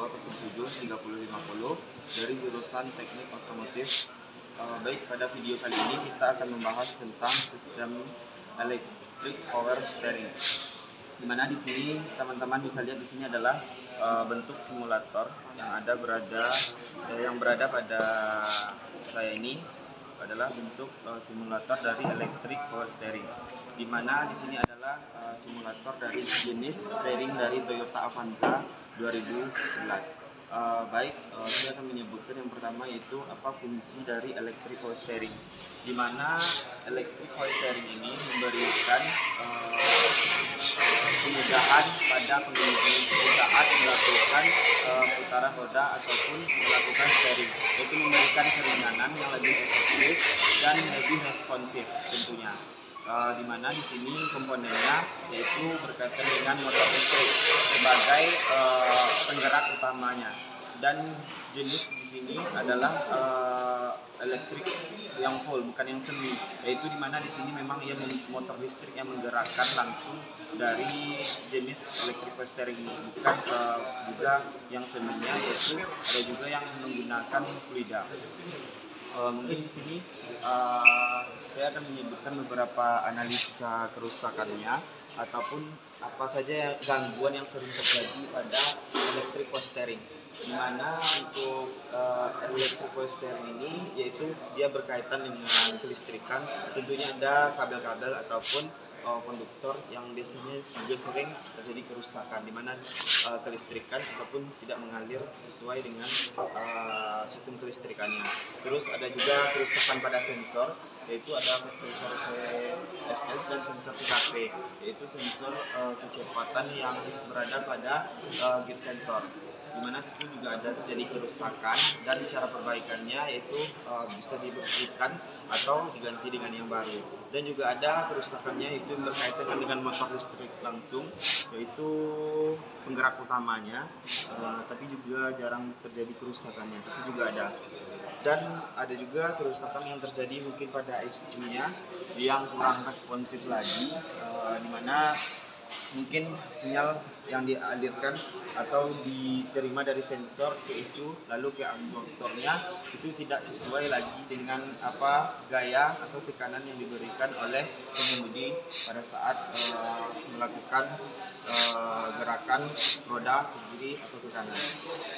207 3050 dari jurusan Teknik Otomotif. Baik, pada video kali ini kita akan membahas tentang sistem electric power steering. Dimana di sini teman-teman bisa lihat di sini adalah bentuk simulator yang berada pada saya ini adalah bentuk simulator dari electric power steering. Dimana di sini adalah simulator dari jenis steering dari Toyota Avanza 2011. Saya akan menyebutkan yang pertama yaitu apa fungsi dari electric power steering. Di mana electric power steering ini memberikan kemudahan pada pengemudi saat melakukan putaran roda ataupun melakukan steering, yaitu memberikan keringanan yang lebih efektif dan lebih responsif tentunya. Di mana di sini komponennya yaitu berkaitan dengan motor listrik sebagai penggerak utamanya, dan jenis di sini adalah elektrik yang full, bukan yang semi, yaitu di mana di sini memang ia motor listrik yang menggerakkan langsung dari jenis electric power steering ini, bukan juga yang seminya, yaitu ada juga yang menggunakan fluida. Mungkin di sini saya akan menyebutkan beberapa analisa kerusakannya ataupun apa saja gangguan yang sering terjadi pada electric power steering. Di mana untuk electric power steering ini yaitu dia berkaitan dengan kelistrikan, tentunya ada kabel-kabel ataupun konduktor yang biasanya juga sering terjadi kerusakan, di mana kelistrikan ataupun tidak mengalir sesuai dengan sistem kelistrikannya. Terus ada juga kerusakan pada sensor, yaitu ada sensor VSS dan sensor CKP, yaitu sensor kecepatan yang berada pada gear sensor, di mana situ juga ada terjadi kerusakan, dan cara perbaikannya yaitu bisa dibersihkan atau diganti dengan yang baru. Dan juga ada kerusakannya itu berkaitan dengan motor listrik langsung, yaitu penggerak utamanya, tapi juga jarang terjadi kerusakannya, tapi juga ada. Dan ada juga kerusakan yang terjadi mungkin pada ECU-nya yang kurang responsif lagi, di mana mungkin sinyal yang dialirkan atau diterima dari sensor ke ECU lalu ke aktuatornya itu tidak sesuai lagi dengan apa gaya atau tekanan yang diberikan oleh pengemudi pada saat melakukan gerakan roda ke kiri atau ke kanan.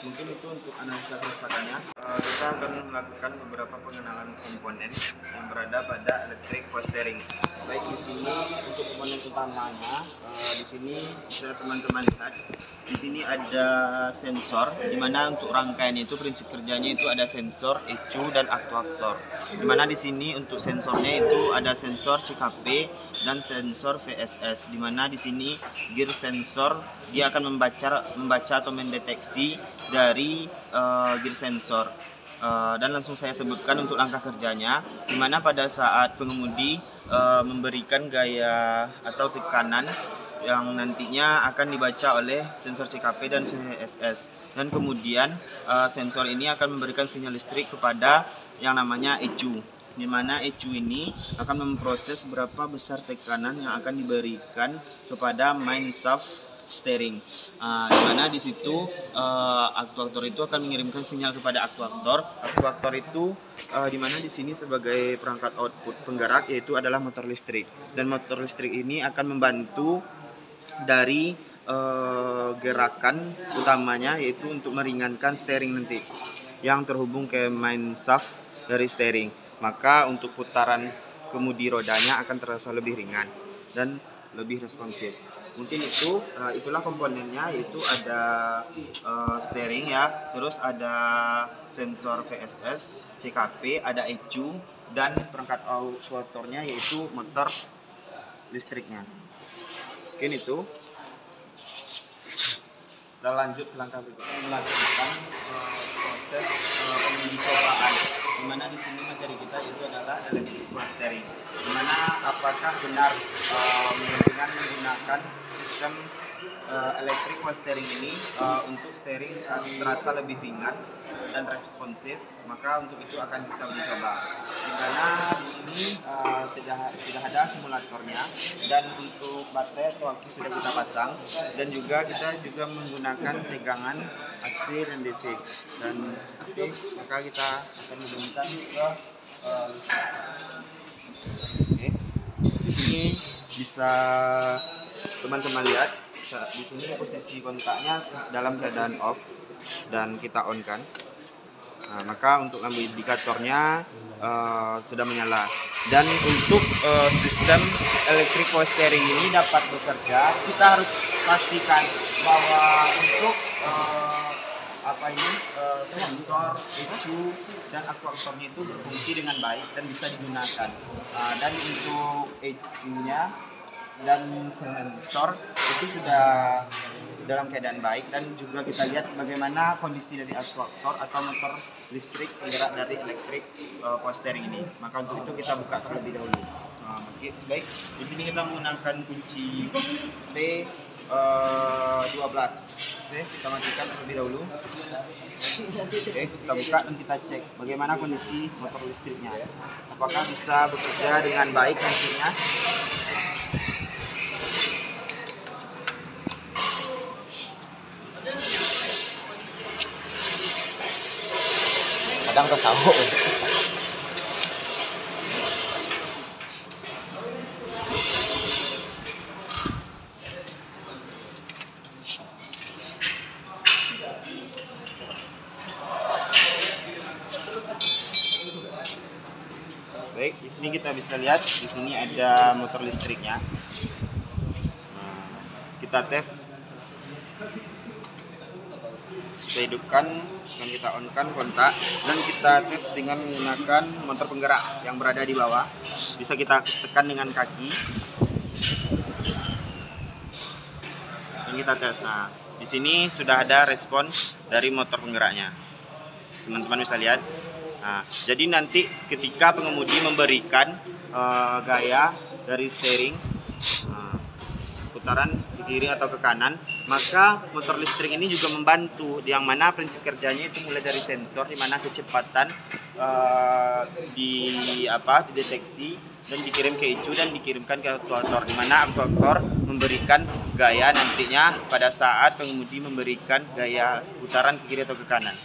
Mungkin itu untuk analisa kerusakannya. Kita akan melakukan beberapa pengenalan komponen yang berada pada electric power steering. Baik, di sini untuk komponen utamanya, di sini bisa teman-teman lihat, di sini ada sensor, di mana untuk rangkaian itu prinsip kerjanya itu ada sensor, ECU dan aktuator. Di mana di sini untuk sensornya itu ada sensor CKP dan sensor VSS. Di mana di sini gear sensor dia akan membaca atau mendeteksi dari gear sensor. Dan langsung saya sebutkan untuk langkah kerjanya, di mana pada saat pengemudi memberikan gaya atau tekanan yang nantinya akan dibaca oleh sensor CKP dan VSS, dan kemudian sensor ini akan memberikan sinyal listrik kepada yang namanya ECU, di mana ECU ini akan memproses berapa besar tekanan yang akan diberikan kepada main shaft steering, di mana di situ aktuator itu akan mengirimkan sinyal kepada aktuator. Aktuator itu di mana di sini sebagai perangkat output penggerak yaitu adalah motor listrik, dan motor listrik ini akan membantu dari gerakan utamanya yaitu untuk meringankan steering nanti yang terhubung ke main shaft dari steering. Maka untuk putaran kemudi rodanya akan terasa lebih ringan dan lebih responsif. Mungkin itulah komponennya, yaitu ada steering ya, terus ada sensor VSS, CKP, ada ECU, dan perangkat aktuatornya yaitu motor listriknya. Mungkin itu. Kita lanjut ke langkah berikutnya, melakukan proses penguji cobaan, di mana di sini materi kita itu adalah electric power steering, di mana apakah benar dengan menggunakan sistem electric power steering ini untuk steering terasa lebih ringan dan responsif. Maka untuk itu akan kita uji coba, di mana di ini tidak ada simulatornya, dan untuk baterai atau aki sudah kita pasang, dan juga kita menggunakan tegangan AC dan DC. Dan AC maka kita akan hubungkan ke oke. Di sini bisa teman-teman lihat, di sini posisi kontaknya dalam keadaan off dan kita on kan. Nah, maka untuk lampu indikatornya sudah menyala. Dan untuk sistem electric power steering ini dapat bekerja, kita harus pastikan bahwa untuk sensor, ECU dan aktuatornya itu berfungsi dengan baik dan bisa digunakan. Dan untuk ECU-nya dan sensor itu sudah dalam keadaan baik, dan juga kita lihat bagaimana kondisi dari aktuator atau motor listrik penggerak dari electric power steering ini. Maka untuk itu kita buka terlebih dahulu. Baik, di sini kita menggunakan kunci T12. Oke, kita matikan terlebih dahulu. Oke, kita buka dan kita cek bagaimana kondisi motor listriknya. Apakah bisa bekerja dengan baik nantinya? Kadang tersabuk. Baik, di sini kita bisa lihat, di sini ada motor listriknya. Kita tes, kita hidupkan dan kita on-kan kontak, dan kita tes dengan menggunakan motor penggerak yang berada di bawah. Bisa kita tekan dengan kaki dan kita tes. Nah, di sini sudah ada respon dari motor penggeraknya. Teman-teman bisa lihat. Nah, jadi nanti ketika pengemudi memberikan gaya dari steering, putaran ke kiri atau ke kanan, maka motor listrik ini juga membantu, yang mana prinsip kerjanya itu mulai dari sensor, di mana kecepatan dideteksi dan dikirim ke ECU dan dikirimkan ke aktuator, di mana aktuator memberikan gaya nantinya pada saat pengemudi memberikan gaya putaran ke kiri atau ke kanan.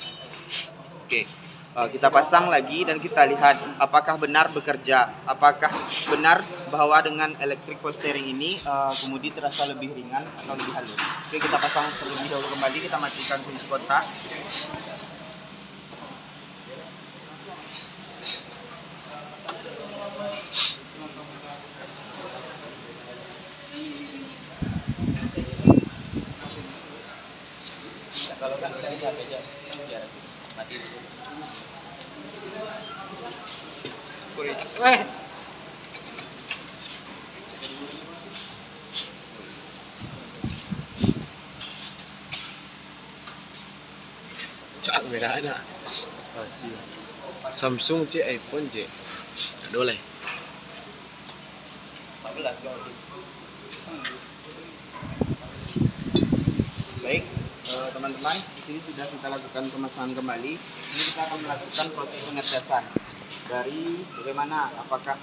Oke. Kita pasang lagi dan kita lihat apakah benar bekerja, apakah benar bahwa dengan electric power steering ini kemudi terasa lebih ringan atau lebih halus. Oke, kita pasang terlebih dahulu kembali, kita matikan kunci kontak. Kalau kan tadi aja mati dulu. Cak merah anak. Samsung je, iPhone je. Boleh. 14 kali. Baik, teman-teman, di sini sudah kita lakukan pemasangan kembali. Ini kita akan melakukan proses pengetesan dari bagaimana, apakah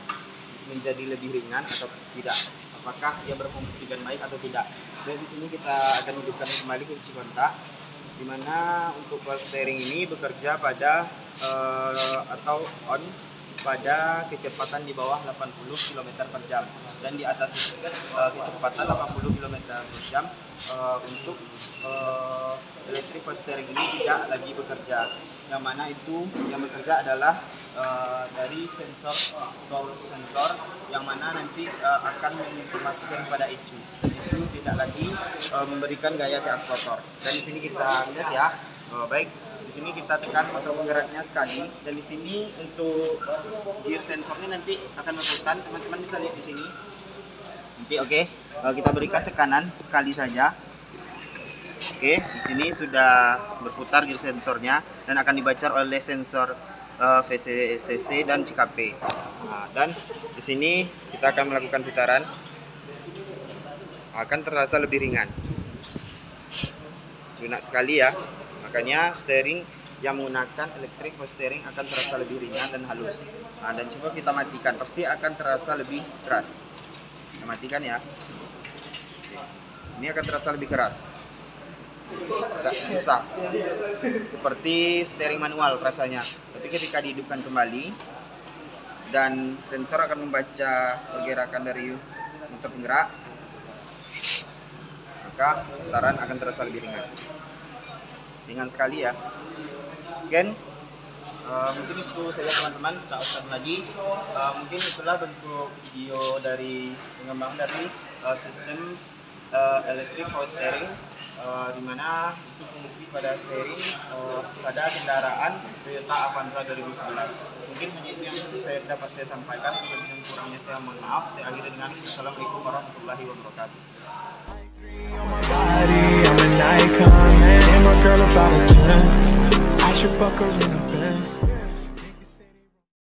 menjadi lebih ringan atau tidak, apakah ia berfungsi dengan baik atau tidak. Dan di sini kita akan hidupkan kembali kunci kontak, di mana untuk power steering ini bekerja pada atau on pada kecepatan di bawah 80 km per jam, dan di atas kecepatan 80 km per jam untuk electric power steering ini tidak lagi bekerja. Yang mana itu yang bekerja adalah dari sensor yang mana nanti akan menginformasikan kepada ECU. ECU tidak lagi memberikan gaya ke aktuator. Dan di sini kita tes ya. Baik, di sini kita tekan motor penggeraknya sekali, dan di sini untuk gear sensornya nanti akan berputar. Teman-teman bisa lihat di sini. Nanti oke, kita berikan tekanan sekali saja. Oke, di sini sudah berputar gear sensornya dan akan dibaca oleh sensor VCC dan CKP. Nah, dan di sini kita akan melakukan putaran, akan terasa lebih ringan, lunak sekali ya. Makanya steering yang menggunakan electric power steering akan terasa lebih ringan dan halus. Nah, dan coba kita matikan, pasti akan terasa lebih keras. Kita matikan ya. Ini akan terasa lebih keras. Agak susah. Seperti steering manual rasanya. Tapi ketika dihidupkan kembali dan sensor akan membaca pergerakan dari motor penggerak, maka putaran akan terasa lebih ringan. Ringan sekali ya. Mungkin itu saja teman-teman, tak usah lagi. Mungkin itulah bentuk video dari pengembangan dari sistem electric power steering, di mana itu fungsi pada steering pada kendaraan Toyota Avanza 2011. Mungkin hanya itu yang dapat saya sampaikan. Yang kurangnya saya mohon maaf. Saya akhiri dengan Assalamualaikum warahmatullahi wabarakatuh. I'm an icon, man. And my girl about a 10. I should fuck her in a Benz.